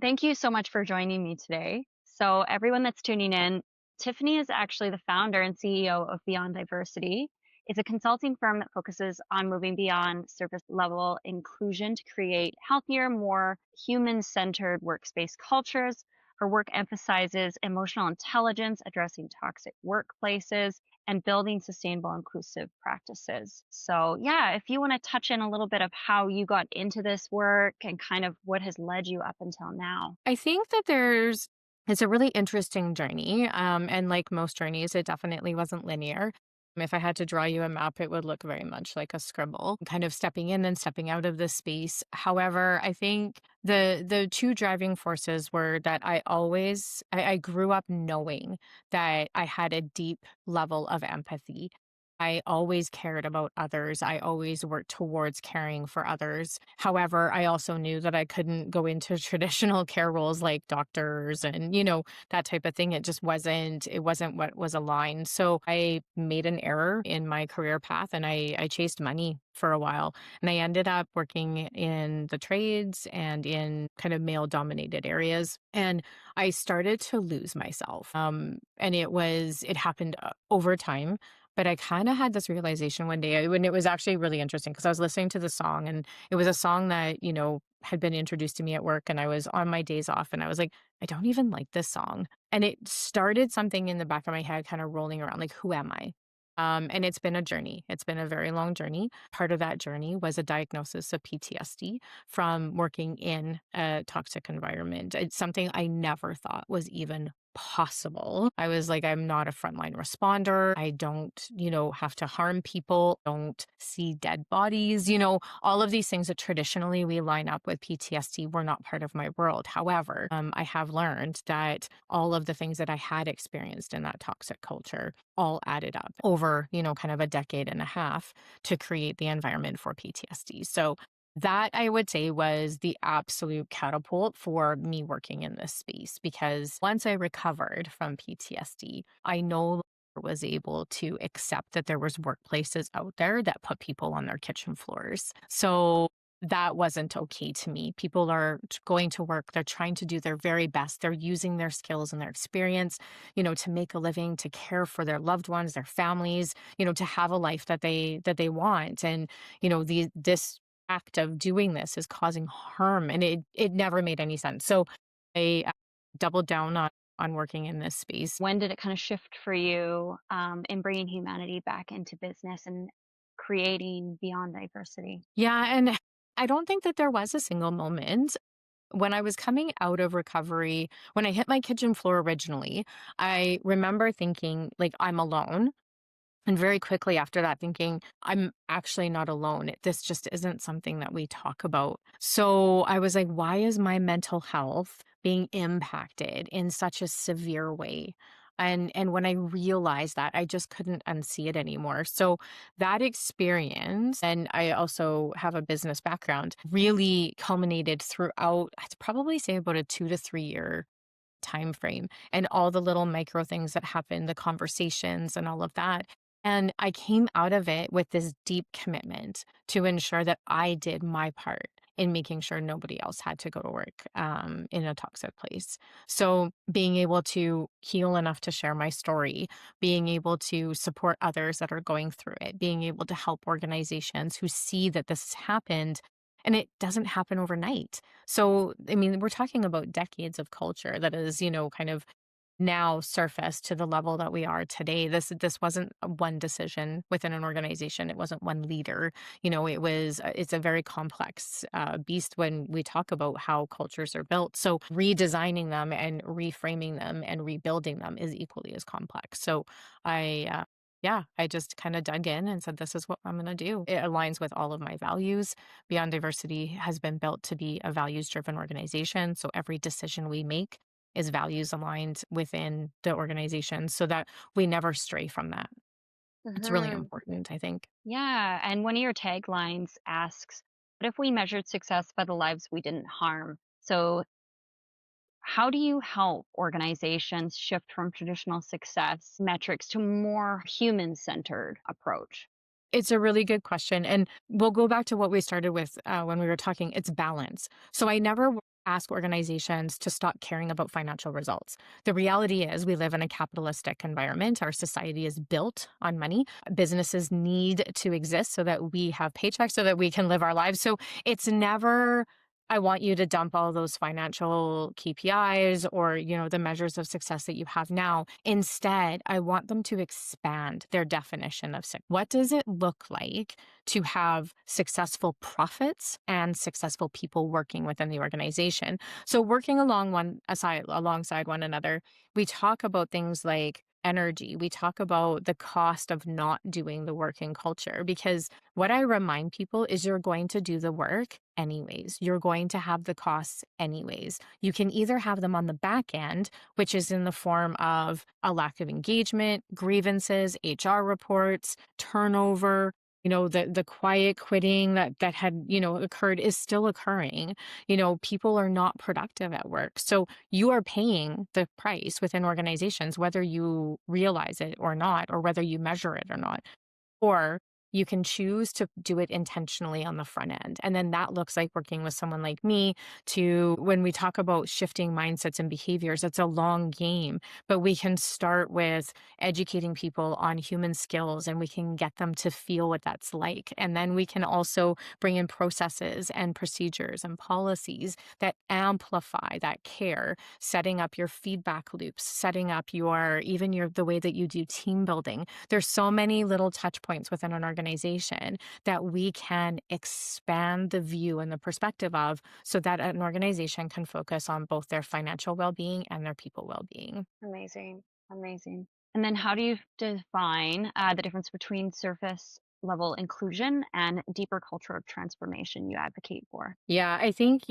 Thank you so much for joining me today. So, everyone that's tuning in, Tiffany is actually the founder and CEO of Beyond Diversity. It's a consulting firm that focuses on moving beyond surface level inclusion to create healthier, more human centered workspace cultures. Her work emphasizes emotional intelligence, addressing toxic workplaces, and building sustainable inclusive practices. So, yeah, if you want to touch in a little bit of how you got into this work and kind of what has led you up until now. I think that it's a really interesting journey. And like most journeys, it definitely wasn't linear. If I had to draw you a map, it would look very much like a scribble, kind of stepping in and stepping out of this space. However, I think the two driving forces were that I grew up knowing that I had a deep level of empathy. I always cared about others. I always worked towards caring for others. However, I also knew that I couldn't go into traditional care roles like doctors and, that type of thing. It wasn't what was aligned. So I made an error in my career path and I chased money for a while. And I ended up working in the trades and in kind of male dominated areas. And I started to lose myself. And it happened over time, but I kinda had this realization one day, when it was actually really interesting because I was listening to the song, and it was a song that, had been introduced to me at work, and I was on my days off, and I was like, "I don't even like this song." And it started something in the back of my head kinda rolling around, like, "Who am I?" And it's been a journey. It's been a very long journey. Part of that journey was a diagnosis of PTSD from working in a toxic environment. It's something I never thought was even possible. I was like, I'm not a frontline responder. I don't, have to harm people, don't see dead bodies, all of these things that traditionally we line up with PTSD were not part of my world. However, I have learned that all of the things that I had experienced in that toxic culture all added up over, kind of a decade and a half to create the environment for PTSD. So that I would say was the absolute catapult for me working in this space because once I recovered from PTSD, I no longer was able to accept that there was workplaces out there that put people on their kitchen floors. So that wasn't okay to me. People are going to work, they're trying to do their very best. They're using their skills and their experience, to make a living, to care for their loved ones, their families, to have a life that they want. And, this act of doing this is causing harm, and it never made any sense. So I doubled down on working in this space. When did it kind of shift for you in bringing humanity back into business and creating beyond diversity? Yeah, and I don't think that there was a single moment. When I was coming out of recovery, when I hit my kitchen floor originally, I remember thinking, like, I'm alone. And very quickly after that, thinking, I'm actually not alone. This just isn't something that we talk about. So I was like, why is my mental health being impacted in such a severe way? And when I realized that, I just couldn't unsee it anymore. So that experience, and I also have a business background, really culminated throughout, I'd probably say about a 2 to 3 year time frame, and all the little micro things that happened, the conversations and all of that. And I came out of it with this deep commitment to ensure that I did my part in making sure nobody else had to go to work in a toxic place. So being able to heal enough to share my story, being able to support others that are going through it, being able to help organizations who see that this has happened, and it doesn't happen overnight. So, I mean, we're talking about decades of culture that is, kind of now surfaced to the level that we are today. This wasn't one decision within an organization. It wasn't one leader. It's a very complex beast when we talk about how cultures are built. So redesigning them and reframing them and rebuilding them is equally as complex. So I just kind of dug in and said, this is what I'm going to do. It aligns with all of my values. Beyond Diversity has been built to be a values driven organization. So every decision we make is values aligned within the organization so that we never stray from that. It's really Mhm. important, I think. Yeah. And one of your taglines asks, what if we measured success by the lives we didn't harm? So, how do you help organizations shift from traditional success metrics to more human centered approach? It's a really good question. And we'll go back to what we started with when we were talking. It's balance. So I never ask organizations to stop caring about financial results. The reality is, we live in a capitalistic environment. Our society is built on money. Businesses need to exist so that we have paychecks, so that we can live our lives. So it's never, I want you to dump all those financial KPIs or, the measures of success that you have now. Instead, I want them to expand their definition of success. What does it look like to have successful profits and successful people working within the organization? So working alongside one another, we talk about things like energy. We talk about the cost of not doing the work in culture, because what I remind people is you're going to do the work anyways. You're going to have the costs anyways. You can either have them on the back end, which is in the form of a lack of engagement, grievances, HR reports, turnover. The quiet quitting that had, occurred is still occurring. People are not productive at work. So you are paying the price within organizations, whether you realize it or not, or whether you measure it or not. Or you can choose to do it intentionally on the front end. And then that looks like working with someone like me to, when we talk about shifting mindsets and behaviors, it's a long game, but we can start with educating people on human skills and we can get them to feel what that's like. And then we can also bring in processes and procedures and policies that amplify that care, setting up your feedback loops, setting up the way that you do team building. There's so many little touch points within an organization that we can expand the view and the perspective of, so that an organization can focus on both their financial well-being and their people well-being. Amazing. Amazing. And then how do you define the difference between surface level inclusion and deeper cultural transformation you advocate for? Yeah, I think,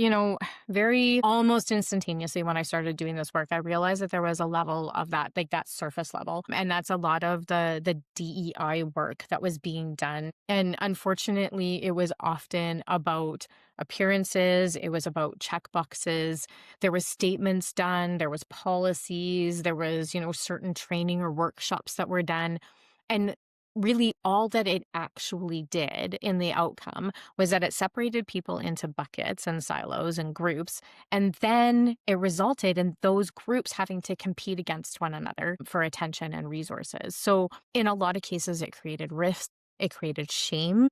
very almost instantaneously when I started doing this work, I realized that there was a level of that, like that surface level. And that's a lot of the DEI work that was being done. And unfortunately, it was often about appearances, it was about checkboxes. There was statements done, there was policies, there was, certain training or workshops that were done. And really all that it actually did in the outcome was that it separated people into buckets and silos and groups. And then it resulted in those groups having to compete against one another for attention and resources. So in a lot of cases, it created rifts, it created shame.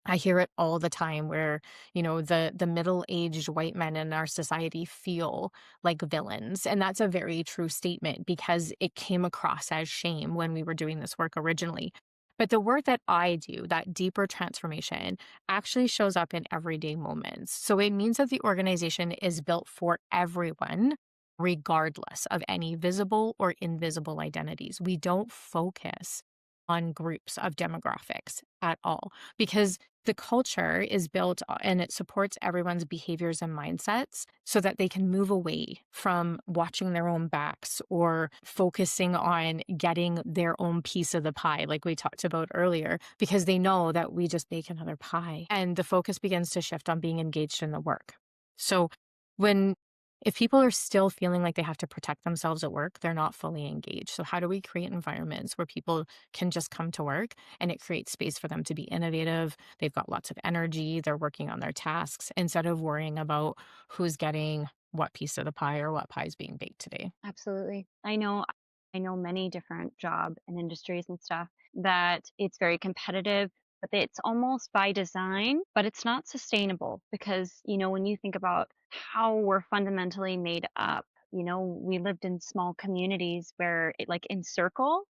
I hear it all the time where, the middle-aged white men in our society feel like villains. And that's a very true statement because it came across as shame when we were doing this work originally. But the work that I do, that deeper transformation, actually shows up in everyday moments. So it means that the organization is built for everyone, regardless of any visible or invisible identities. We don't focus on groups of demographics at all because the culture is built and it supports everyone's behaviors and mindsets so that they can move away from watching their own backs or focusing on getting their own piece of the pie, like we talked about earlier, because they know that we just make another pie. And the focus begins to shift on being engaged in the work. So when if people are still feeling like they have to protect themselves at work, they're not fully engaged. So how do we create environments where people can just come to work and it creates space for them to be innovative? They've got lots of energy, they're working on their tasks instead of worrying about who's getting what piece of the pie or what pie is being baked today. Absolutely. I know many different job and industries and stuff that it's very competitive, but it's almost by design, but it's not sustainable because, when you think about how we're fundamentally made up, we lived in small communities where it like encircle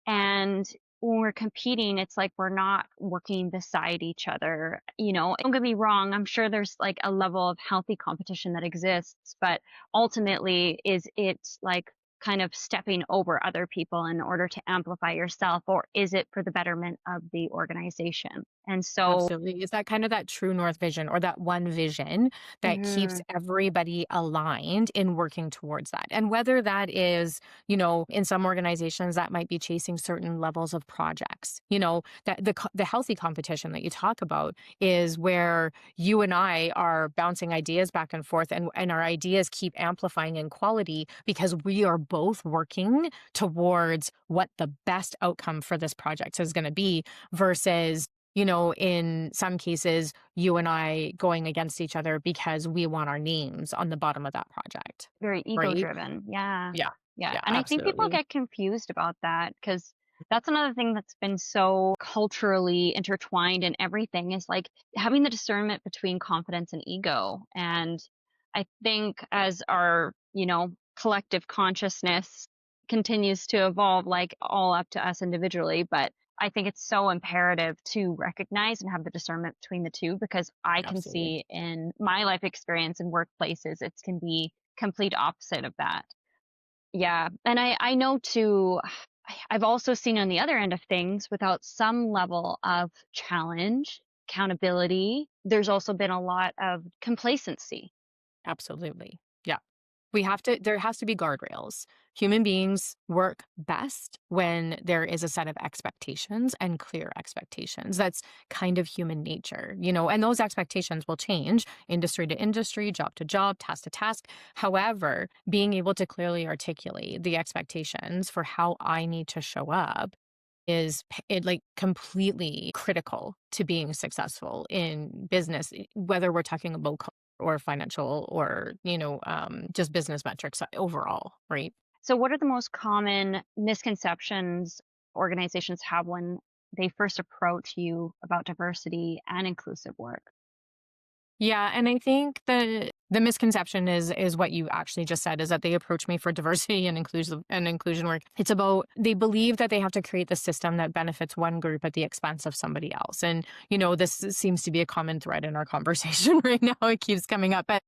and when we're competing, it's like we're not working beside each other. Don't get me wrong, I'm sure there's like a level of healthy competition that exists, but ultimately, is it like kind of stepping over other people in order to amplify yourself, or is it for the betterment of the organization? And so, Absolutely. Is that kind of that true north vision or that one vision that keeps mhm, everybody aligned in working towards that? And whether that is, in some organizations that might be chasing certain levels of projects, that the healthy competition that you talk about is where you and I are bouncing ideas back and forth and our ideas keep amplifying in quality because we are both working towards what the best outcome for this project is going to be versus In some cases, you and I going against each other because we want our names on the bottom of that project, Very ego right? driven. Yeah. Yeah. Yeah. Yeah, And I think people absolutely. get confused about that because that's another thing that's been so culturally intertwined in everything is like having the discernment between confidence and ego. And I think as our, collective consciousness continues to evolve, like all up to us individually, but I think it's so imperative to recognize and have the discernment between the two because I can Absolutely. see in my life experience in workplaces, it can be complete opposite of that. Yeah, and I know too, I've also seen on the other end of things without some level of challenge, accountability, there's also been a lot of complacency. Absolutely. Yeah. There has to be guardrails. Human beings work best when there is a set of expectations and clear expectations. That's kind of human nature, and those expectations will change industry to industry, job to job, task to task. However, being able to clearly articulate the expectations for how I need to show up is like completely critical to being successful in business, whether we're talking about or financial or just business metrics overall, right? So what are the most common misconceptions organizations have when they first approach you about diversity and inclusive work? Yeah, and I think the misconception is what you actually just said, is that they approach me for diversity and inclusion work. It's about, they believe that they have to create the system that benefits one group at the expense of somebody else. And this seems to be a common thread in our conversation right now. It keeps coming up. But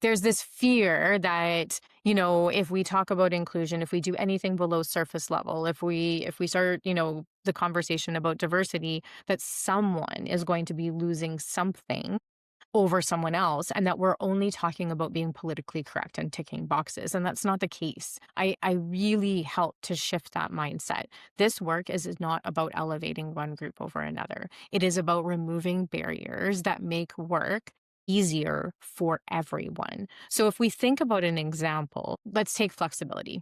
there's this fear that, if we talk about inclusion, if we do anything below surface level, if we start, the conversation about diversity, that someone is going to be losing something over someone else, and that we're only talking about being politically correct and ticking boxes. And that's not the case. I really help to shift that mindset. This work is not about elevating one group over another. It is about removing barriers that make work easier for everyone. So if we think about an example, let's take flexibility.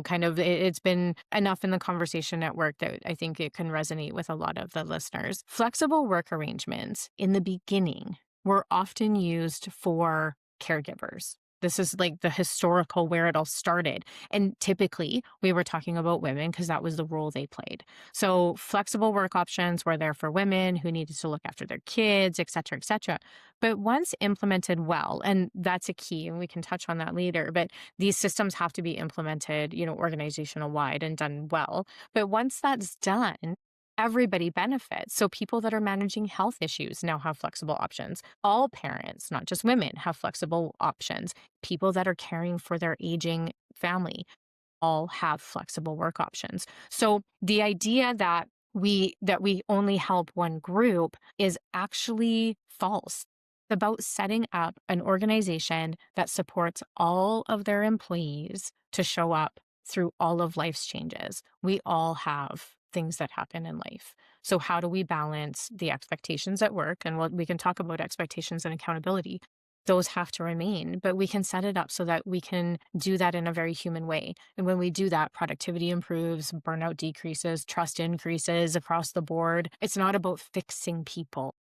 Kind of, it's been enough in the conversation at work that I think it can resonate with a lot of the listeners. Flexible work arrangements in the beginning were often used for caregivers. This is like the historical where it all started. And typically we were talking about women because that was the role they played. So flexible work options were there for women who needed to look after their kids, et cetera, et cetera. But once implemented well, and that's a key, and we can touch on that later, but these systems have to be implemented, organizational wide and done well. But once that's done, everybody benefits. So people that are managing health issues now have flexible options. All parents, not just women, have flexible options. People that are caring for their aging family all have flexible work options. So the idea that we only help one group is actually false. It's about setting up an organization that supports all of their employees to show up through all of life's changes. We all have things that happen in life. So how do we balance the expectations at work? And we can talk about expectations and accountability. Those have to remain, but we can set it up so that we can do that in a very human way. And when we do that, productivity improves, burnout decreases, trust increases across the board. It's not about fixing people.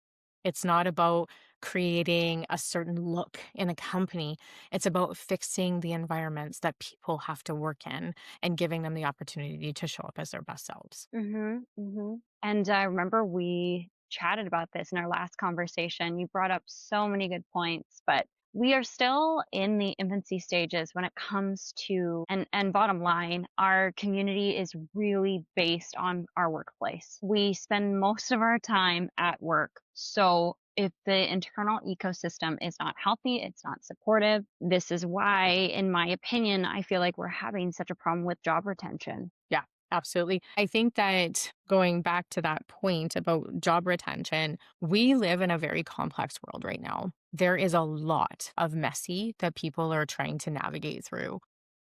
It's not about creating a certain look in a company. It's about fixing the environments that people have to work in and giving them the opportunity to show up as their best selves. Mhm, mhm. And I remember we chatted about this in our last conversation. You brought up so many good points, but we are still in the infancy stages when it comes to and bottom line, our community is really based on our workplace. We spend most of our time at work. So if the internal ecosystem is not healthy, it's not supportive. This is why, in my opinion, I feel like we're having such a problem with job retention. Yeah, absolutely. I think that going back to that point about job retention, we live in a very complex world right now. There is a lot of messy that people are trying to navigate through.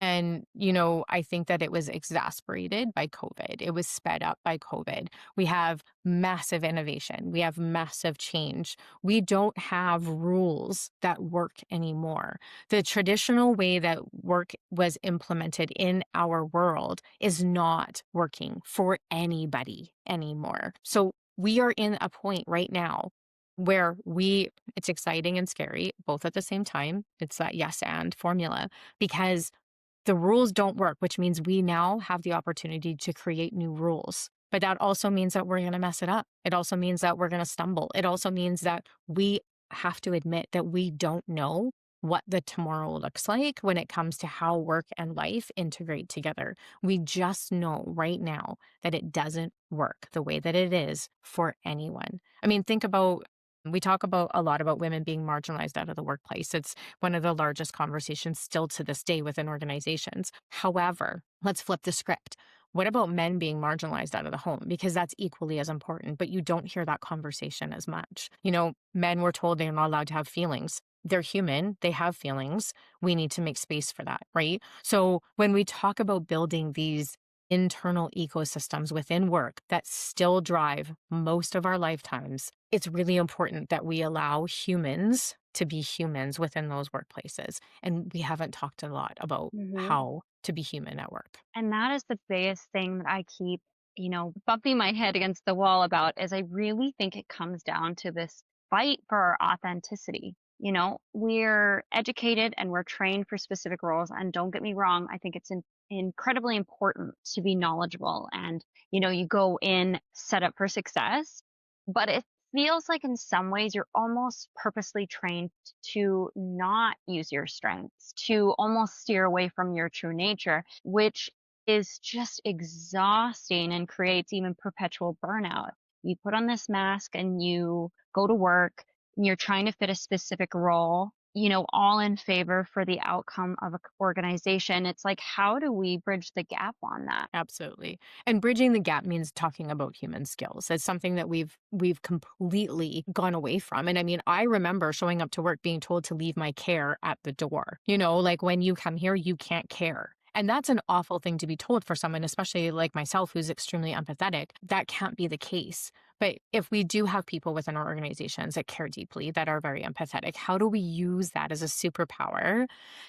And, I think that it was exasperated by COVID. It was sped up by COVID. We have massive innovation. We have massive change. We don't have rules that work anymore. The traditional way that work was implemented in our world is not working for anybody anymore. So We are in a point right now where it's exciting and scary both at the same time. It's that yes and formula because the rules don't work, which means we now have the opportunity to create new rules. But that also means that we're going to mess it up. It also means that we're going to stumble. It also means that we have to admit that we don't know what the tomorrow looks like when it comes to how work and life integrate together. We just know right now that it doesn't work the way that it is for anyone. I mean, we talk about a lot about women being marginalized out of the workplace. It's one of the largest conversations still to this day within organizations. However, let's flip the script. What about men being marginalized out of the home? Because that's equally as important, but you don't hear that conversation as much. Men were told they're not allowed to have feelings. They're human, they have feelings. We need to make space for that, right? So when we talk about building these internal ecosystems within work that still drive most of our lifetimes, it's really important that we allow humans to be humans within those workplaces. And we haven't talked a lot about Mhm. how to be human at work. And that is the biggest thing that I keep, bumping my head against the wall about is I really think it comes down to this fight for our authenticity. We're educated and we're trained for specific roles. And don't get me wrong, I think it's incredibly important to be knowledgeable and, you go in set up for success. But it feels like in some ways you're almost purposely trained to not use your strengths, to almost steer away from your true nature, which is just exhausting and creates even perpetual burnout. You put on this mask and you go to work and you're trying to fit a specific role, all in favor for the outcome of an organization. It's like, how do we bridge the gap on that? Absolutely. And bridging the gap means talking about human skills. It's something that we've completely gone away from. And I mean, I remember showing up to work being told to leave my care at the door. Like when you come here, you can't care. And that's an awful thing to be told for someone, especially like myself, who's extremely empathetic. That can't be the case. But if we do have people within our organizations that care deeply, that are very empathetic, how do we use that as a superpower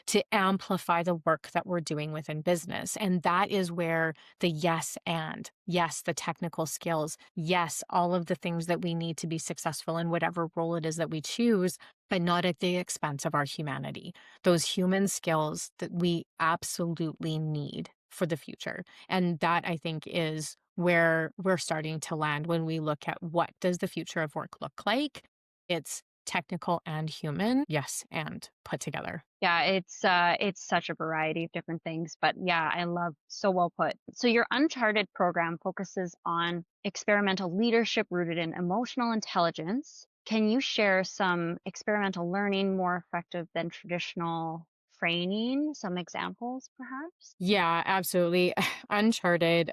to amplify the work that we're doing within business? And that is where the yes, the technical skills, yes, all of the things that we need to be successful in whatever role it is that we choose, but not at the expense of our humanity. Those human skills that we absolutely need for the future. And that I think is where we're starting to land when we look at what does the future of work look like? It's technical and human, yes, and put together. Yeah, it's such a variety of different things, but yeah, I love so well put. So your Uncharted program focuses on experimental leadership rooted in emotional intelligence. Can you share some experimental learning more effective than traditional training? Some examples, perhaps? Yeah, absolutely. Uncharted,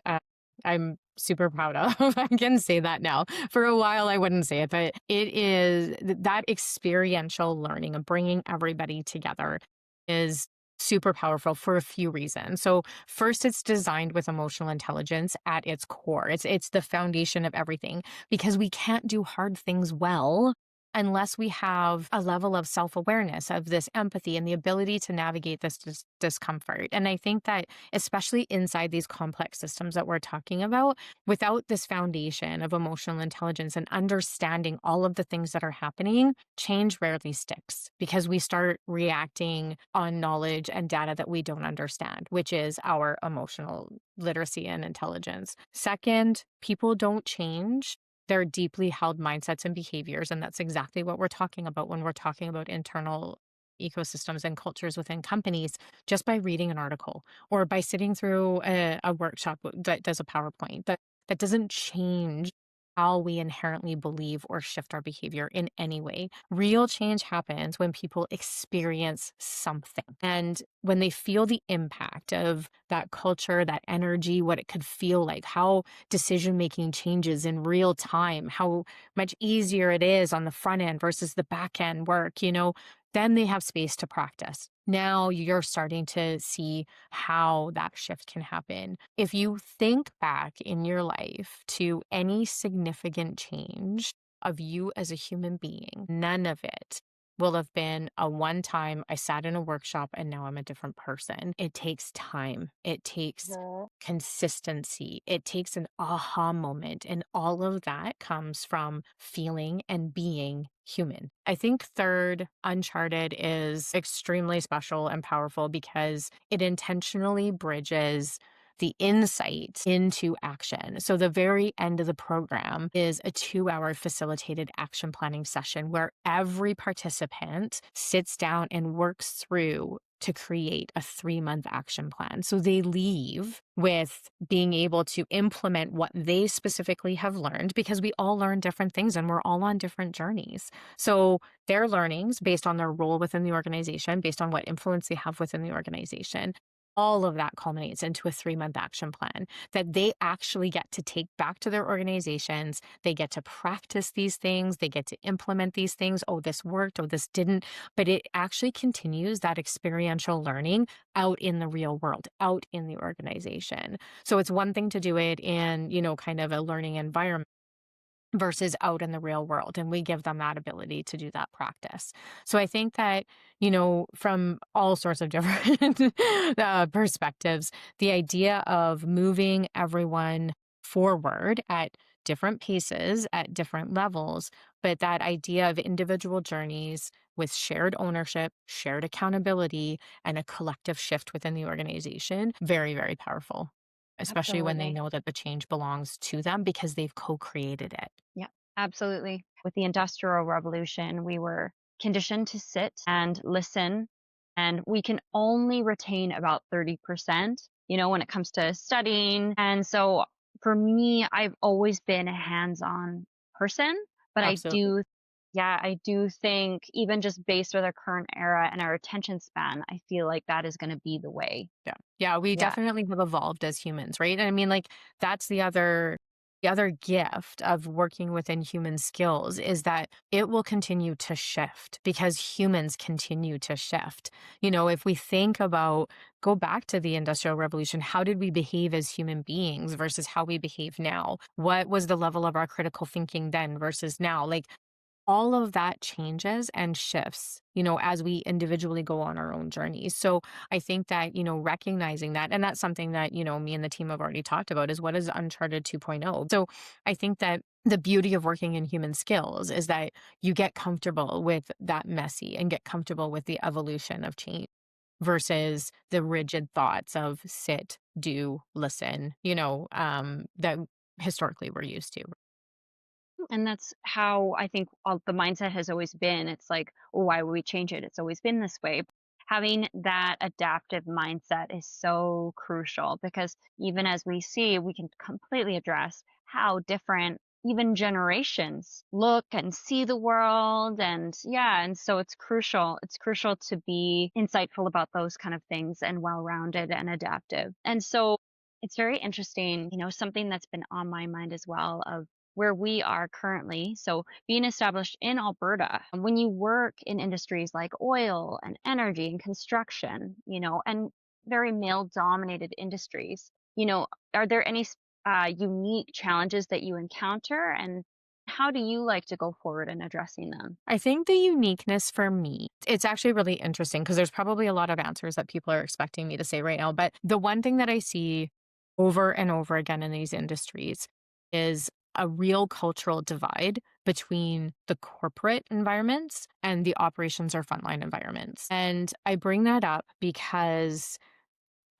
I'm super proud of. I can say that now. For a while, I wouldn't say it, but that experiential learning of bringing everybody together is super powerful for a few reasons. So, first, it's designed with emotional intelligence at its core. It's the foundation of everything because we can't do hard things well unless we have a level of self-awareness, of this empathy and the ability to navigate this discomfort. And I think that especially inside these complex systems that we're talking about, without this foundation of emotional intelligence and understanding all of the things that are happening, change rarely sticks because we start reacting on knowledge and data that we don't understand, which is our emotional literacy and intelligence. Second, people don't change their deeply held mindsets and behaviors. And that's exactly what we're talking about when we're talking about internal ecosystems and cultures within companies, just by reading an article or by sitting through a workshop that does a PowerPoint. That doesn't change how we inherently believe or shift our behavior in any way. Real change happens when people experience something and when they feel the impact of that culture, that energy, what it could feel like, how decision making changes in real time, how much easier it is on the front end versus the back end work, then they have space to practice. Now you're starting to see how that shift can happen. If you think back in your life to any significant change of you as a human being, none of it will have been a one time I sat in a workshop and now I'm a different person. It takes time, it takes Mhm. consistency, it takes an aha moment. And all of that comes from feeling and being human. I think third, Uncharted is extremely special and powerful because it intentionally bridges the insight into action. So, the very end of the program is a 2 hour facilitated action planning session where every participant sits down and works through to create a 3 month action plan. So they leave with being able to implement what they specifically have learned because we all learn different things and we're all on different journeys. So their learnings based on their role within the organization, based on what influence they have within the organization, all of that culminates into a 3 month action plan that they actually get to take back to their organizations. They get to practice these things. They get to implement these things. Oh, this worked. Oh, this didn't. But it actually continues that experiential learning out in the real world, out in the organization. So it's one thing to do it in, kind of a learning environment versus out in the real world. And we give them that ability to do that practice. So I think that, from all sorts of different perspectives, the idea of moving everyone forward at different paces, at different levels, but that idea of individual journeys with shared ownership, shared accountability, and a collective shift within the organization, very, very powerful, especially when they Absolutely. know that the change belongs to them because they've co created it. Yeah, absolutely. With the Industrial Revolution, we were conditioned to sit and listen, and we can only retain about 30%, when it comes to studying. And so for me, I've always been a hands-on person, but Absolutely. yeah, I do think even just based with our current era and our attention span, I feel like that is going to be the way. Yeah. Yeah, we Yeah. definitely have evolved as humans, right? And I mean, like, that's the other gift of working within human skills is that it will continue to shift because humans continue to shift. If we think about go back to the industrial revolution, how did we behave as human beings versus how we behave now? What was the level of our critical thinking then versus now? Like all of that changes and shifts, as we individually go on our own journeys. So I think that, recognizing that, and that's something that, me and the team have already talked about is what is Uncharted 2.0. So I think that the beauty of working in human skills is that you get comfortable with that messy and get comfortable with the evolution of change versus the rigid thoughts of sit, do, listen, that historically we're used to. And that's how I think all the mindset has always been. It's like, well, why would we change it? It's always been this way. Having that adaptive mindset is so crucial because even as we see, we can completely address how different even generations look and see the world. And yeah, and so it's crucial. It's crucial to be insightful about those kind of things and well rounded and adaptive. And so it's very interesting, something that's been on my mind as well of where we are currently. So, being established in Alberta, when you work in industries like oil and energy and construction, and very male dominated industries, are there any unique challenges that you encounter? And how do you like to go forward in addressing them? I think the uniqueness for me, it's actually really interesting because there's probably a lot of answers that people are expecting me to say right now. But the one thing that I see over and over again in these industries is a real cultural divide between the corporate environments and the operations or frontline environments. And I bring that up because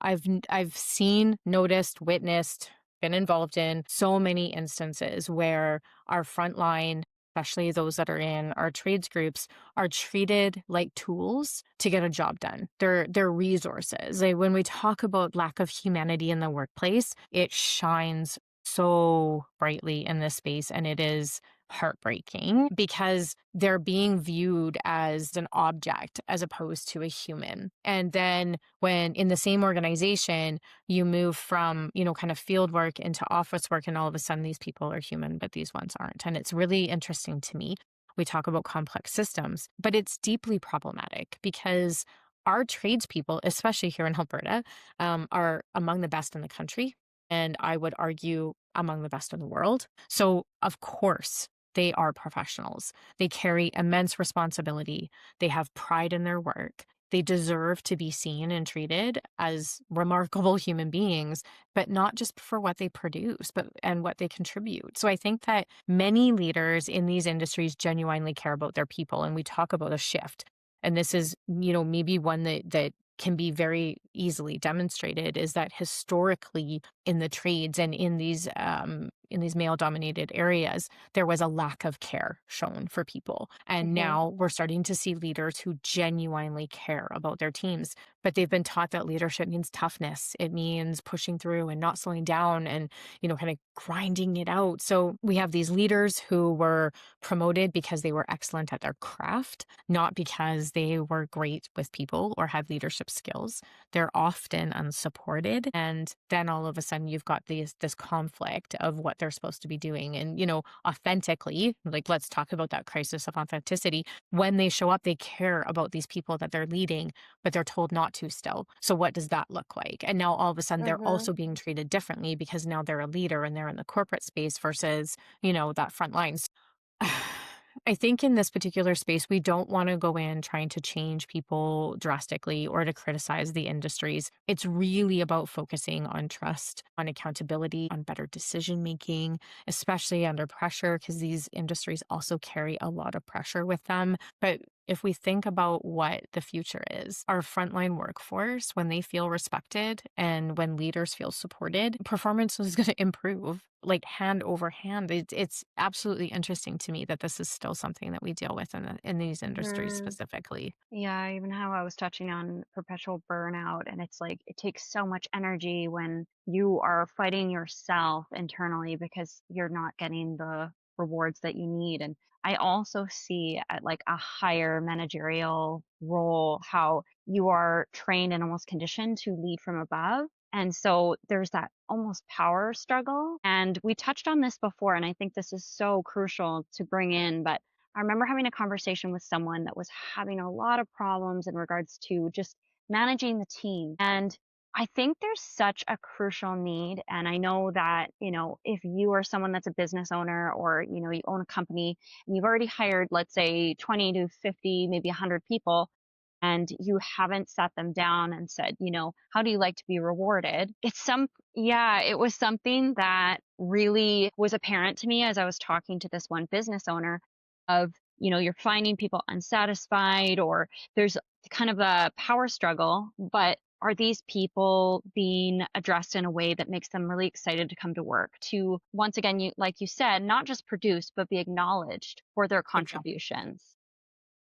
I've seen, noticed, witnessed, been involved in so many instances where our frontline, especially those that are in our trades groups, are treated like tools to get a job done. They're resources. Like when we talk about lack of humanity in the workplace, it shines so brightly in this space and it is heartbreaking because they're being viewed as an object as opposed to a human. And then when in the same organization, you move from, kind of field work into office work, and all of a sudden these people are human, but these ones aren't. And it's really interesting to me. We talk about complex systems, but it's deeply problematic because our tradespeople, especially here in Alberta, are among the best in the country. And I would argue among the best in the world. So, of course, they are professionals. They carry immense responsibility. They have pride in their work. They deserve to be seen and treated as remarkable human beings, but not just for what they produce, but and what they contribute. So I think that many leaders in these industries genuinely care about their people. And we talk about a shift. And this is, maybe one that can be very easily demonstrated is that historically in the trades and in these male dominated areas, there was a lack of care shown for people. And Hmm. now we're starting to see leaders who genuinely care about their teams, but they've been taught that leadership means toughness. It means pushing through and not slowing down and, kind of grinding it out. So we have these leaders who were promoted because they were excellent at their craft, not because they were great with people or had leadership skills. They're often unsupported. And then all of a sudden you've got this conflict of what they're supposed to be doing. And, authentically, like let's talk about that crisis of authenticity. When they show up, they care about these people that they're leading, but they're told not to still. So what does that look like? And now all of a sudden they're Hmm. also being treated differently because now they're a leader and they're in the corporate space versus, that front lines. I think in this particular space, we don't want to go in trying to change people drastically or to criticize the industries. It's really about focusing on trust, on accountability, on better decision making, especially under pressure, because these industries also carry a lot of pressure with them. But if we think about what the future is, our frontline workforce, when they feel respected and when leaders feel supported, performance is going to improve like hand over hand. It's absolutely interesting to me that this is still something that we deal with in these industries Hmm. specifically. Yeah, even how I was touching on perpetual burnout, and it's like it takes so much energy when you are fighting yourself internally because you're not getting the rewards that you need. And I also see at like a higher managerial role how you are trained and almost conditioned to lead from above. And so there's that almost power struggle. And we touched on this before, and I think this is so crucial to bring in, but I remember having a conversation with someone that was having a lot of problems in regards to just managing the team. And I think there's such a crucial need. And I know that, if you are someone that's a business owner or, you own a company and you've already hired, let's say 20 to 50, maybe 100 people, and you haven't sat them down and said, how do you like to be rewarded? Yeah, it was something that really was apparent to me as I was talking to this one business owner of, you're finding people unsatisfied or there's kind of a power struggle, but are these people being addressed in a way that makes them really excited to come to work to once again, like you said, not just produce, but be acknowledged for their Exactly. contributions?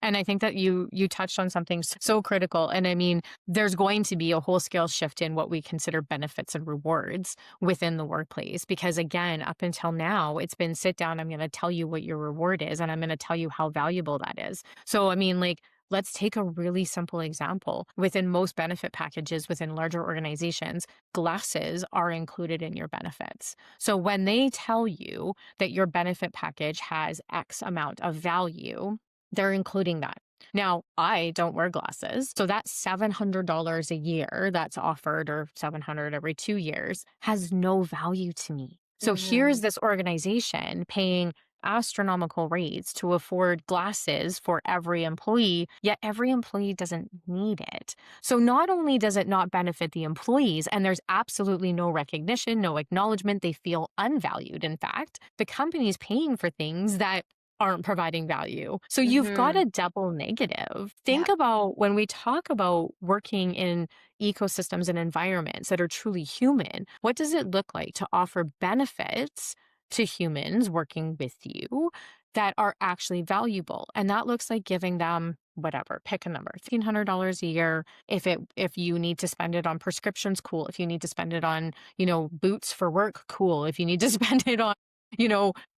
And I think that you touched on something so critical. And I mean, there's going to be a whole scale shift in what we consider benefits and rewards within the workplace. Because again, up until now, it's been sit down, I'm going to tell you what your reward is, and I'm going to tell you how valuable that is. So, I mean, like, let's take a really simple example. Within most benefit packages within larger organizations, glasses are included in your benefits. So when they tell you that your benefit package has X amount of value, they're including that. Now, I don't wear glasses, so that $700 a year that's offered or 700 every 2 years has no value to me. So here's Mhm. this organization paying astronomical rates to afford glasses for every employee, yet every employee doesn't need it. So not only does it not benefit the employees, and there's absolutely no recognition, no acknowledgement, they feel unvalued. In fact, the company's paying for things that aren't providing value. So you've got Mhm. a double negative. Think Yep. about when we talk about working in ecosystems and environments that are truly human, what does it look like to offer benefits to humans working with you that are actually valuable? And that looks like giving them whatever, pick a number, $1,500 a year. If you need to spend it on prescriptions, cool. If you need to spend it on, boots for work, cool. If you need to spend it on,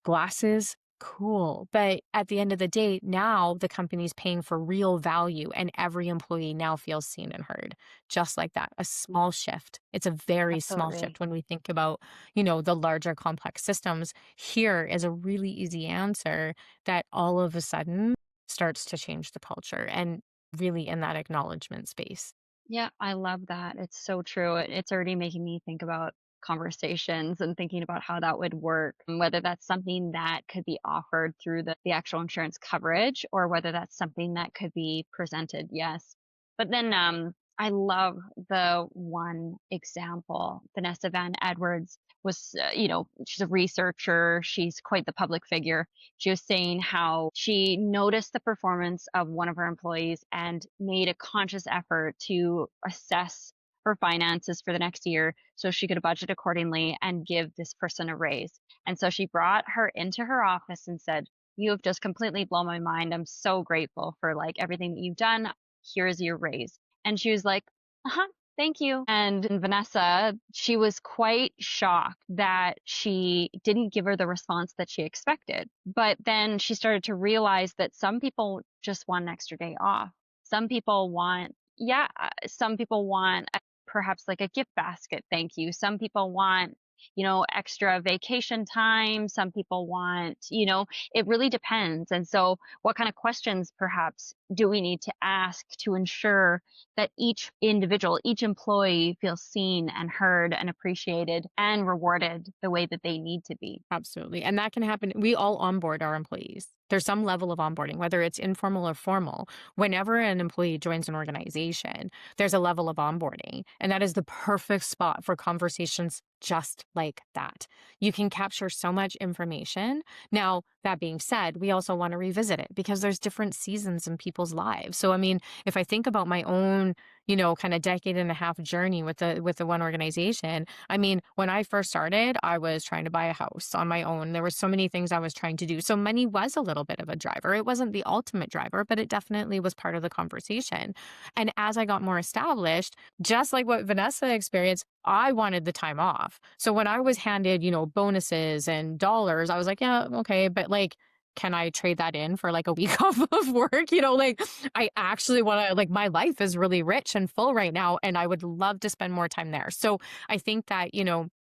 glasses, cool. But at the end of the day, now the company's paying for real value and every employee now feels seen and heard. Just like that. A small shift. It's a very small Absolutely. shift when we think about, the larger complex systems. Here is a really easy answer that all of a sudden starts to change the culture and really in that acknowledgement space. Yeah, I love that. It's so true. It's already making me think about conversations and thinking about how that would work, and whether that's something that could be offered through the actual insurance coverage or whether that's something that could be presented, yes. But then I love the one example. Vanessa Van Edwards was, she's a researcher, she's quite the public figure. She was saying how she noticed the performance of one of her employees and made a conscious effort to assess her finances for the next year so she could budget accordingly and give this person a raise. And so she brought her into her office and said, "You have just completely blown my mind. I'm so grateful for like everything that you've done. Here's your raise." And she was like, "Uh-huh, thank you." And Vanessa, she was quite shocked that she didn't give her the response that she expected. But then she started to realize that some people just want an extra day off. Some people want, yeah, some people want perhaps like a gift basket, thank you. Some people want, extra vacation time. Some people want, it really depends. And so, what kind of questions perhaps do we need to ask to ensure that each individual, each employee feels seen and heard and appreciated and rewarded the way that they need to be? Absolutely. And that can happen. We all onboard our employees. There's some level of onboarding, whether it's informal or formal. Whenever an employee joins an organization, there's a level of onboarding. And that is the perfect spot for conversations just like that. You can capture so much information. Now, that being said, we also want to revisit it because there's different seasons in people's lives. So, I mean, if I think about my own, kind of decade and a half journey with the one organization, I mean, when I first started, I was trying to buy a house on my own. There were so many things I was trying to do. So money was a little bit of a driver. It wasn't the ultimate driver, but it definitely was part of the conversation. And as I got more established, just like what Vanessa experienced, I wanted the time off. So when I was handed, bonuses and dollars, I was like, yeah, okay, but like, can I trade that in for like a week off of work? Like I actually want to, like, my life is really rich and full right now, and I would love to spend more time there. So I think that,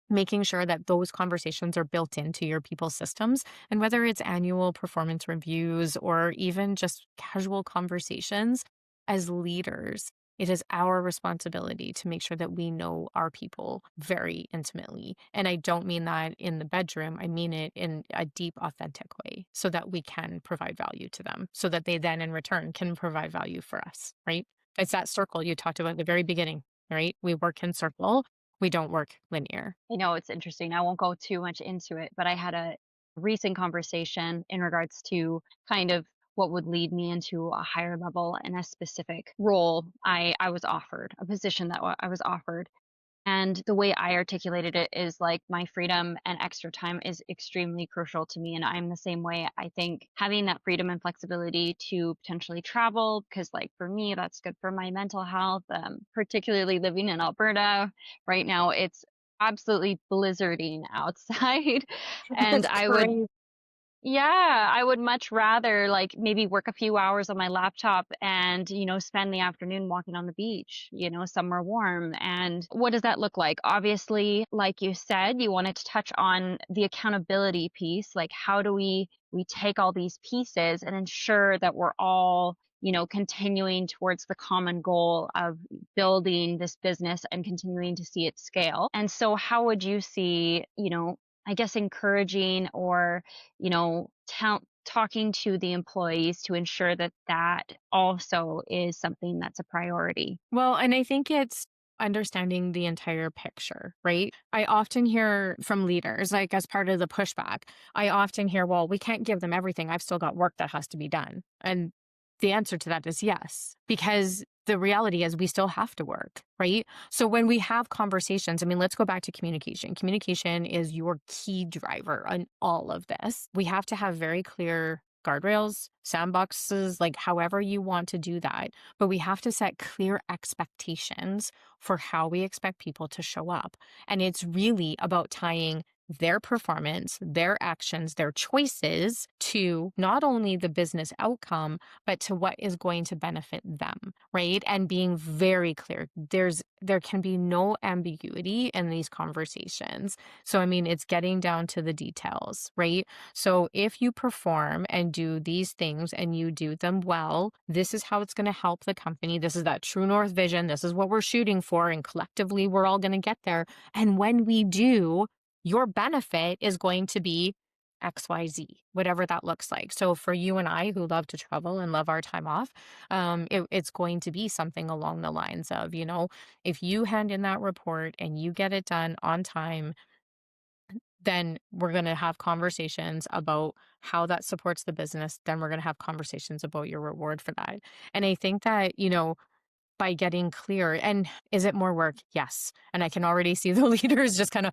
making sure that those conversations are built into your people's systems, and whether it's annual performance reviews or even just casual conversations as leaders, it is our responsibility to make sure that we know our people very intimately. And I don't mean that in the bedroom, I mean it in a deep, authentic way so that we can provide value to them, so that they then in return can provide value for us, right? It's that circle you talked about at the very beginning, right? We work in circle, we don't work linear. It's interesting. I won't go too much into it, but I had a recent conversation in regards to kind of what would lead me into a higher level in a specific role I was offered, a position that I was offered. And the way I articulated it is like my freedom and extra time is extremely crucial to me. And I'm the same way. I think having that freedom and flexibility to potentially travel, because like for me, that's good for my mental health, particularly living in Alberta. Right now, it's absolutely blizzarding outside. And It's I would crazy. yeah, I would much rather like maybe work a few hours on my laptop and, spend the afternoon walking on the beach, somewhere warm. And what does that look like? Obviously, like you said, you wanted to touch on the accountability piece. Like how do we take all these pieces and ensure that we're all, continuing towards the common goal of building this business and continuing to see it scale. And so how would you see, I guess encouraging or talking to the employees to ensure that that also is something that's a priority? Well, and I think it's understanding the entire picture, right? I often hear from leaders, like as part of the pushback, I often hear, well, we can't give them everything. I've still got work that has to be done. And the answer to that is yes, because the reality is we still have to work, right? So when we have conversations, I mean, let's go back to communication. Communication is your key driver on all of this. We have to have very clear guardrails, sandboxes, like however you want to do that. But we have to set clear expectations for how we expect people to show up. And it's really about tying their performance, their actions, their choices to not only the business outcome, but to what is going to benefit them, right? And being very clear. There can be no ambiguity in these conversations. So I mean, it's getting down to the details, right? So if you perform and do these things and you do them well, this is how it's going to help the company. This is that true north vision. This is what we're shooting for, and collectively we're all going to get there. And when we do, your benefit is going to be XYZ, whatever that looks like. So for you and I who love to travel and love our time off, it's going to be something along the lines of, if you hand in that report and you get it done on time, then we're going to have conversations about how that supports the business. Then we're going to have conversations about your reward for that. And I think that, by getting clear. And is it more work? Yes. And I can already see the leaders just kind of,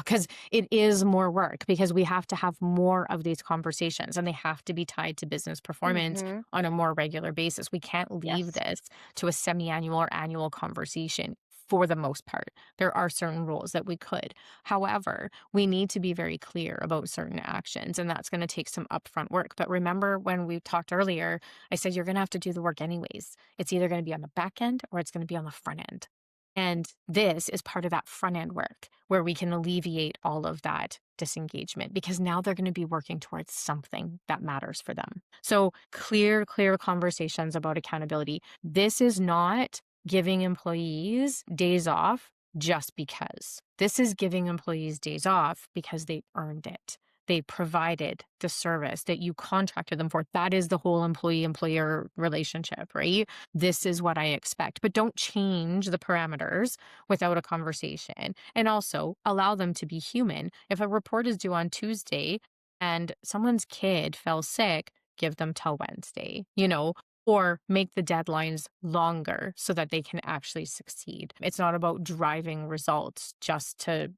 because it is more work, because we have to have more of these conversations and they have to be tied to business performance Hmm. on a more regular basis. We can't leave Yes, this to a semi-annual or annual conversation. For the most part, there are certain rules that we could. However, we need to be very clear about certain actions, and that's going to take some upfront work. But remember, when we talked earlier, I said you're going to have to do the work anyways. It's either going to be on the back end or it's going to be on the front end. And this is part of that front end work where we can alleviate all of that disengagement, because now they're going to be working towards something that matters for them. So clear conversations about accountability. This is not giving employees days off just because. This is giving employees days off because they earned it. They provided the service that you contracted them for. That is the whole employee-employer relationship, right? This is what I expect. But don't change the parameters without a conversation. And also allow them to be human. If a report is due on Tuesday and someone's kid fell sick, give them till Wednesday, or make the deadlines longer so that they can actually succeed. It's not about driving results just to,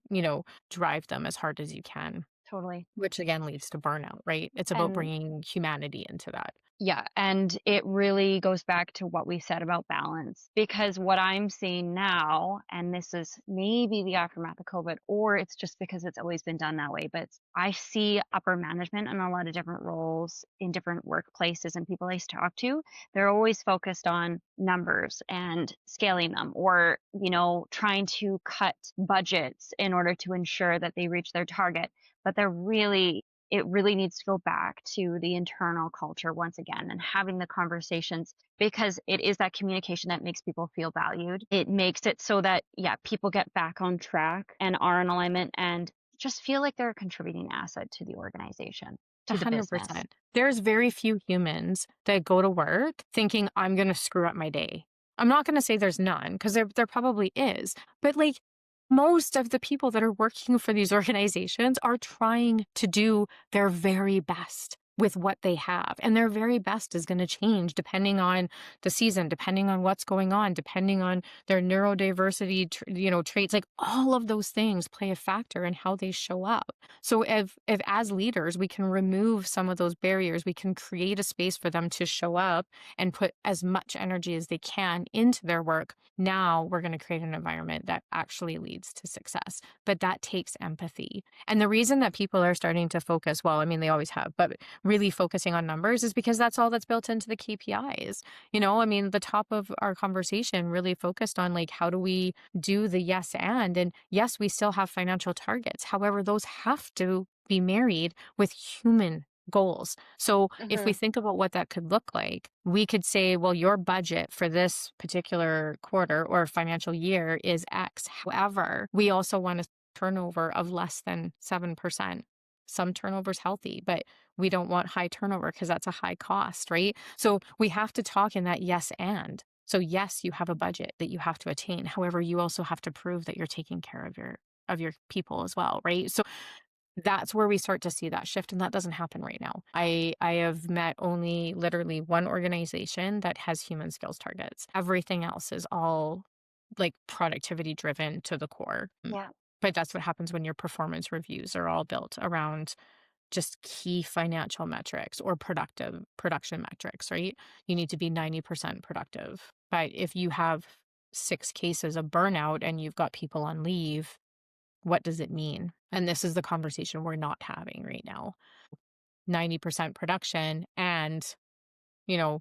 drive them as hard as you can, totally. which again leads to burnout, right? It's about And bringing humanity into that. yeah, and it really goes back to what we said about balance, because what I'm seeing now, and this is maybe the aftermath of COVID, or it's just because it's always been done that way, but I see upper management in a lot of different roles in different workplaces and people I talk to. They're always focused on numbers and scaling them, or, trying to cut budgets in order to ensure that they reach their target. But it really needs to go back to the internal culture once again and having the conversations, because it is that communication that makes people feel valued. It makes it so that, yeah, people get back on track and are in alignment and just feel like they're a contributing asset to the organization, to the business. 100%. There's very few humans that go to work thinking, I'm going to screw up my day. I'm not going to say there's none, because there probably is. But like, most of the people that are working for these organizations are trying to do their very best with what they have. And their very best is going to change depending on the season, depending on what's going on, depending on their neurodiversity, traits. Like, all of those things play a factor in how they show up. So if as leaders we can remove some of those barriers, we can create a space for them to show up and put as much energy as they can into their work. Now we're going to create an environment that actually leads to success. But that takes empathy. And the reason that people are starting to focus, well, I mean, they always have, but really focusing on numbers is because that's all that's built into the KPIs. I mean, the top of our conversation really focused on like, how do we do the yes and yes, we still have financial targets. However, those have to be married with human goals. So if we Hmm. think about what that could look like, we could say, well, your budget for this particular quarter or financial year is X. However, we also want a turnover of less than 7%. Some turnover is healthy, but we don't want high turnover because that's a high cost, right? So we have to talk in that yes and. So yes, you have a budget that you have to attain. However, you also have to prove that you're taking care of your people as well, right? So that's where we start to see that shift, and that doesn't happen right now. I have met only literally one organization that has human skills targets. Everything else is all like productivity driven to the core. Yeah. But that's what happens when your performance reviews are all built around just key financial metrics or production metrics, right? You need to be 90% productive. But if you have 6 cases of burnout and you've got people on leave, what does it mean? And this is the conversation we're not having right now. 90% production and,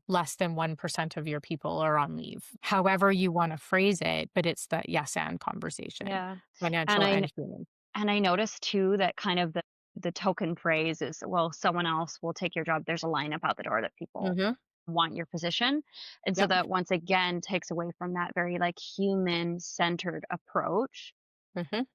less than 1% of your people are on leave. However you want to phrase it, but it's the yes and conversation, Yeah. And financial I and human. and I noticed too that kind of the token phrase is, well, someone else will take your job. There's a lineup out the door that people Mhm. want your position. And so Yep. that once again takes away from that very like human centered approach. Mhm.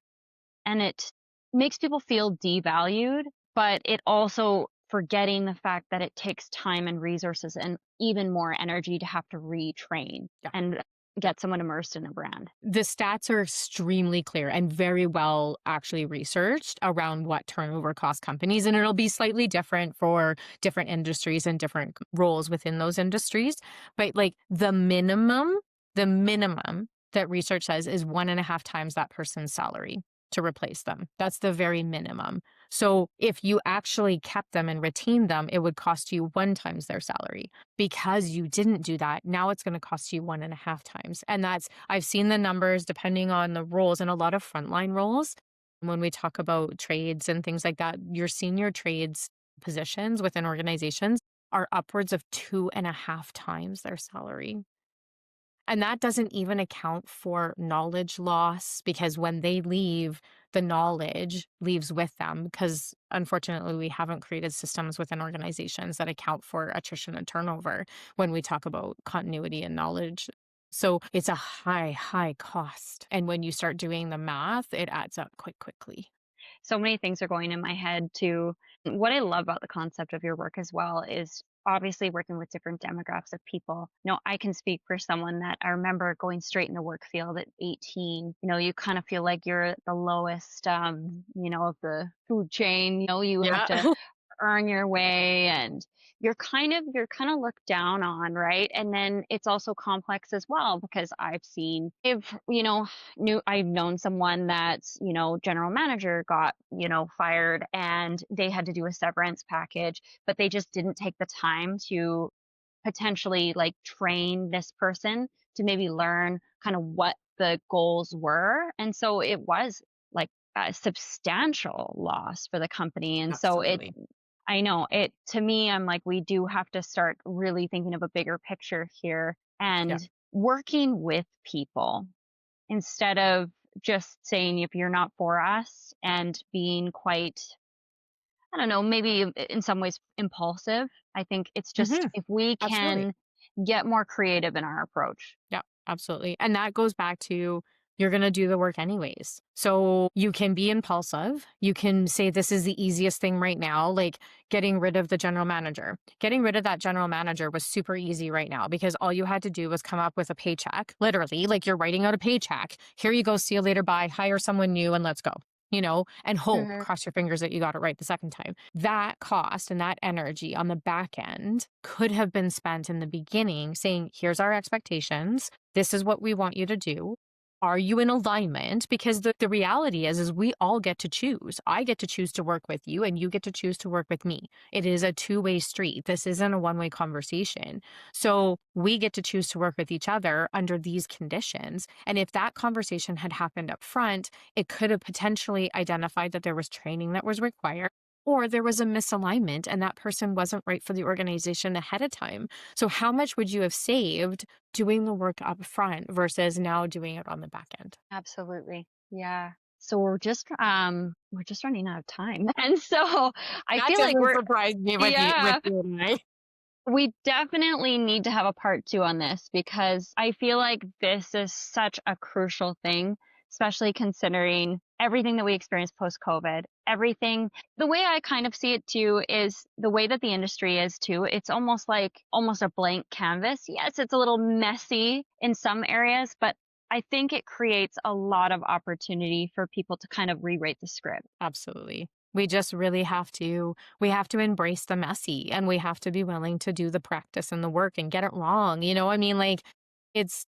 And it makes people feel devalued, but it also forgetting the fact that it takes time and resources and even more energy to have to retrain Yeah. and get someone immersed in a brand. The stats are extremely clear and very well actually researched around what turnover costs companies. And it'll be slightly different for different industries and different roles within those industries. But like the minimum that research says is 1.5 times that person's salary to replace them. That's the very minimum. So if you actually kept them and retained them, it would cost you 1 times their salary. Because you didn't do that, now it's going to cost you 1.5 times. And I've seen the numbers depending on the roles and a lot of frontline roles. When we talk about trades and things like that, your senior trades positions within organizations are upwards of 2.5 times their salary. And that doesn't even account for knowledge loss because when they leave, the knowledge leaves with them. Because unfortunately, we haven't created systems within organizations that account for attrition and turnover when we talk about continuity and knowledge. So it's a high, high cost. And when you start doing the math, it adds up quite quickly. So many things are going in my head too. What I love about the concept of your work as well is obviously working with different demographics of people. I can speak for someone that I remember going straight in the work field at 18. You kind of feel like you're at the lowest, of the food chain. You have Yeah. to earn your way and you're kind of looked down on, right? And then it's also complex as well because I've known someone that's, general manager got, fired and they had to do a severance package, but they just didn't take the time to potentially like train this person to maybe learn kind of what the goals were. And so it was like a substantial loss for the company. And so Absolutely. I know it to me, I'm like, we do have to start really thinking of a bigger picture here Yeah. and working with people instead of just saying if you're not for us and being quite, I don't know, maybe in some ways impulsive. I think it's just Hmm. if we Absolutely. can get more creative in our approach. Yeah, absolutely. And that goes back to you're going to do the work anyways. So you can be impulsive. You can say, this is the easiest thing right now, like getting rid of the general manager. Getting rid of that general manager was super easy right now because all you had to do was come up with a paycheck, literally, like you're writing out a paycheck. Here you go. See you later. Bye. Hire someone new and let's go. And hope, Mhm. cross your fingers that you got it right the second time. That cost and that energy on the back end could have been spent in the beginning saying, here's our expectations. This is what we want you to do. Are you in alignment? Because the reality is we all get to choose. I get to choose to work with you and you get to choose to work with me. It is a two-way street. This isn't a one-way conversation. So we get to choose to work with each other under these conditions. And if that conversation had happened up front, it could have potentially identified that there was training that was required or there was a misalignment and that person wasn't right for the organization ahead of time. So how much would you have saved doing the work up front versus now doing it on the back end? Absolutely. Yeah. So we're just running out of time. And so I That feel like doesn't surprise me with yeah, you and I. we definitely need to have a part 2 on this because I feel like this is such a crucial thing, especially considering everything that we experienced post-COVID. Everything the way I kind of see it too is the way that the industry is too. It's almost like almost a blank canvas. Yes, it's a little messy in some areas, but I think it creates a lot of opportunity for people to kind of rewrite the script. Absolutely. We have to embrace the messy and we have to be willing to do the practice and the work and get it wrong. I mean, like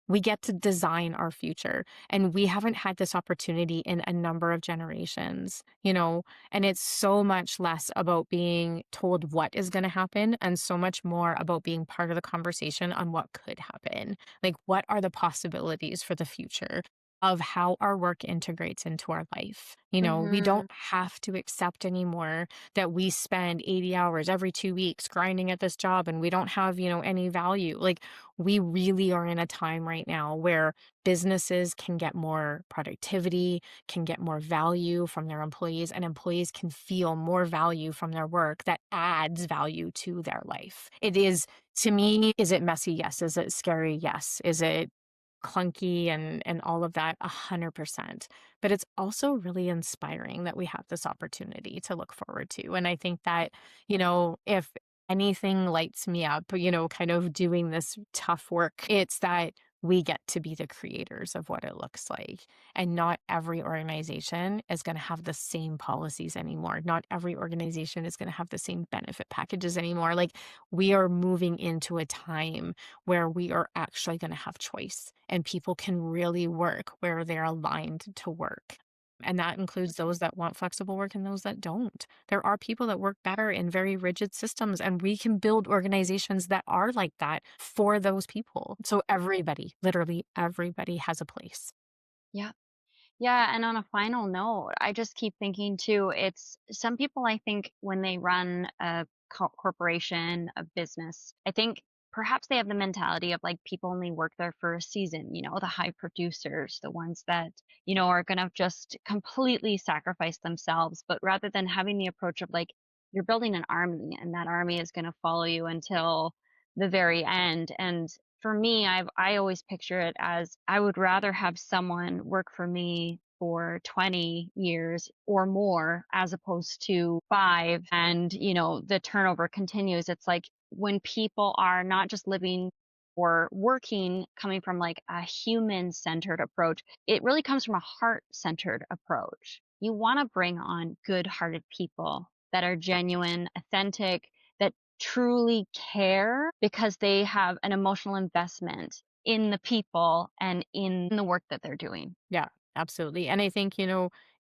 we get to design our future and we haven't had this opportunity in a number of generations, and it's so much less about being told what is going to happen and so much more about being part of the conversation on what could happen. Like, what are the possibilities for the future? of how our work integrates into our life. You know, we Mhm. don't have to accept anymore that we spend 80 hours every 2 weeks grinding at this job and we don't have, any value. Like, we really are in a time right now where businesses can get more productivity, can get more value from their employees, and employees can feel more value from their work that adds value to their life. It is, to me, is it messy? Yes. Is it scary? Yes. Is it clunky and all of that? 100%. But it's also really inspiring that we have this opportunity to look forward to. And I think that, if anything lights me up, kind of doing this tough work, it's that we get to be the creators of what it looks like. And not every organization is going to have the same policies anymore. Not every organization is going to have the same benefit packages anymore. Like, we are moving into a time where we are actually going to have choice and people can really work where they're aligned to work. And that includes those that want flexible work and those that don't. There are people that work better in very rigid systems, and we can build organizations that are like that for those people. So everybody, literally everybody, has a place. Yeah. Yeah, and on a final note, I just keep thinking too, it's some people I think when they run a corporation, a business, I think perhaps they have the mentality of like people only work there for a season, the high producers, the ones that, are going to just completely sacrifice themselves. But rather than having the approach of like, you're building an army and that army is going to follow you until the very end. And for me, I always picture it as I would rather have someone work for me for 20 years or more as opposed to 5 and, the turnover continues. It's like when people are not just living or working coming from like a human-centered approach, it really comes from a heart-centered approach. You want to bring on good-hearted people that are genuine, authentic, that truly care because they have an emotional investment in the people and in the work that they're doing. Yeah, absolutely. And I think,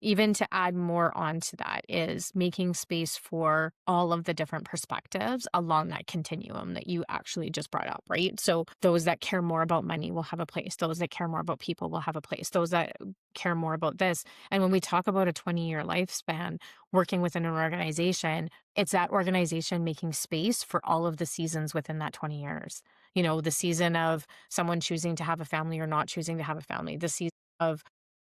even to add more onto that is making space for all of the different perspectives along that continuum that you actually just brought up, right? So those that care more about money will have a place. Those that care more about people will have a place. Those that care more about this. And when we talk about a 20-year lifespan working within an organization, it's that organization making space for all of the seasons within that 20 years. The season of someone choosing to have a family or not choosing to have a family, the season of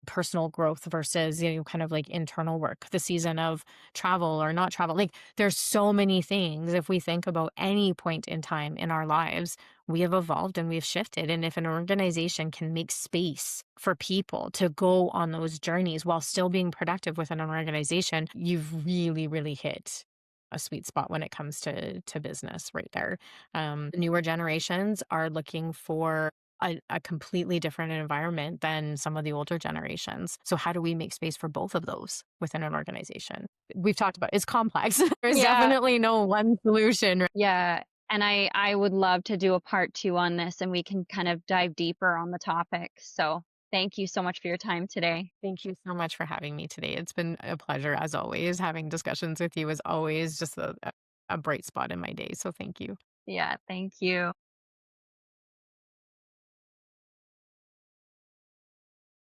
personal growth versus, kind of like internal work, the season of travel or not travel. Like, there's so many things. If we think about any point in time in our lives, we have evolved and we've shifted. And if an organization can make space for people to go on those journeys while still being productive within an organization, you've really, really hit a sweet spot when it comes to business right there. The newer generations are looking for a completely different environment than some of the older generations. So how do we make space for both of those within an organization? We've talked about it's complex. There's Yeah. definitely no one solution. Yeah, and I would love to do a part 2 on this, and we can kind of dive deeper on the topic. So, thank you so much for your time today. Thank you so much for having me today. It's been a pleasure as always. Having discussions with you is always just a bright spot in my day. So thank you. Yeah, thank you.